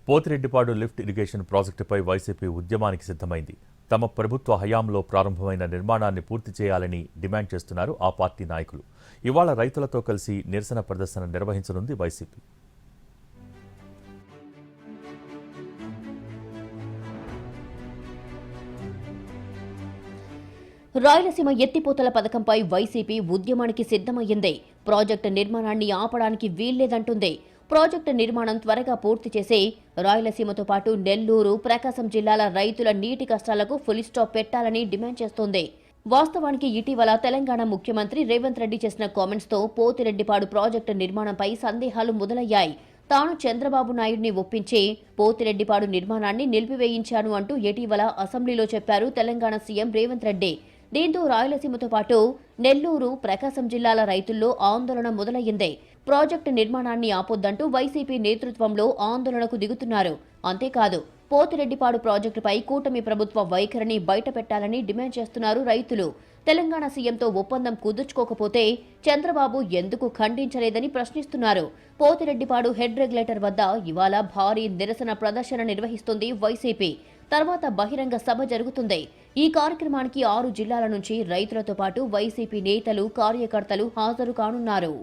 Pothireddypadu lift irrigation ప్రాజెక్టుపై YCP ఉద్యమానికి సిద్ధమైంది. తమ ప్రభుత్వ హయాంలో ప్రారంభమైన నిర్మాణాన్ని పూర్తి చేయాలని డిమాండ్ చేస్తున్నారు ఆ పార్టీ నాయకులు. ఇవాళ రైతులతో కలిసి నిరసన ప్రదర్శన నిర్వహించనుంది వైసీపీ. రాయలసీమ ఎత్తిపోతల పథకంపై వైసీపీ ఉద్యమానికి సిద్ధమయ్యింది. ప్రాజెక్టు నిర్మాణాన్ని ఆపడానికి వీల్లేదంటుంది. ప్రాజెక్టు నిర్మాణం త్వరగా పూర్తి చేసి రాయలసీమతో పాటు నెల్లూరు, ప్రకాశం జిల్లాల రైతుల నీటి కష్టాలకు ఫుల్ స్టాప్ పెట్టాలని డిమాండ్ చేస్తోంది. వాస్తవానికి ఇటీవల తెలంగాణ ముఖ్యమంత్రి రేవంత్ రెడ్డి చేసిన కామెంట్స్తో పోతిరెడ్డిపాడు ప్రాజెక్టు నిర్మాణంపై సందేహాలు మొదలయ్యాయి. తాను చంద్రబాబు నాయుడిని ఒప్పించి పోతిరెడ్డిపాడు నిర్మాణాన్ని నిలిపివేయించాను అంటూ ఇటీవల అసెంబ్లీలో చెప్పారు తెలంగాణ సీఎం రేవంత్ రెడ్డి. దీంతో రాయలసీమతో పాటు నెల్లూరు, ప్రకాశం జిల్లాల రైతుల్లో ఆందోళన మొదలయ్యింది. ప్రాజెక్టు నిర్మాణాన్ని ఆపొద్దంటూ వైసీపీ నేతృత్వంలో ఆందోళనకు దిగుతున్నారు. అంతేకాదు, పోతిరెడ్డిపాడు ప్రాజెక్టుపై కూటమి ప్రభుత్వ వైఖరిని బయటపెట్టాలని డిమాండ్ చేస్తున్నారు రైతులు. తెలంగాణ సీఎంతో ఒప్పందం కుదుర్చుకోకపోతే చంద్రబాబు ఎందుకు ఖండించలేదని ప్రశ్నిస్తున్నారు. పోతిరెడ్డిపాడు హెడ్ రెగ్యులేటర్ వద్ద ఇవాళ భారీ నిరసన ప్రదర్శన నిర్వహిస్తుంది వైసీపీ. తర్వాత బహిరంగ సభ జరుగుతుంది. ఈ కార్యక్రమానికి 6 జిల్లాల నుంచి రైతులతో పాటు వైసీపీ నేతలు, కార్యకర్తలు హాజరు కానున్నారు.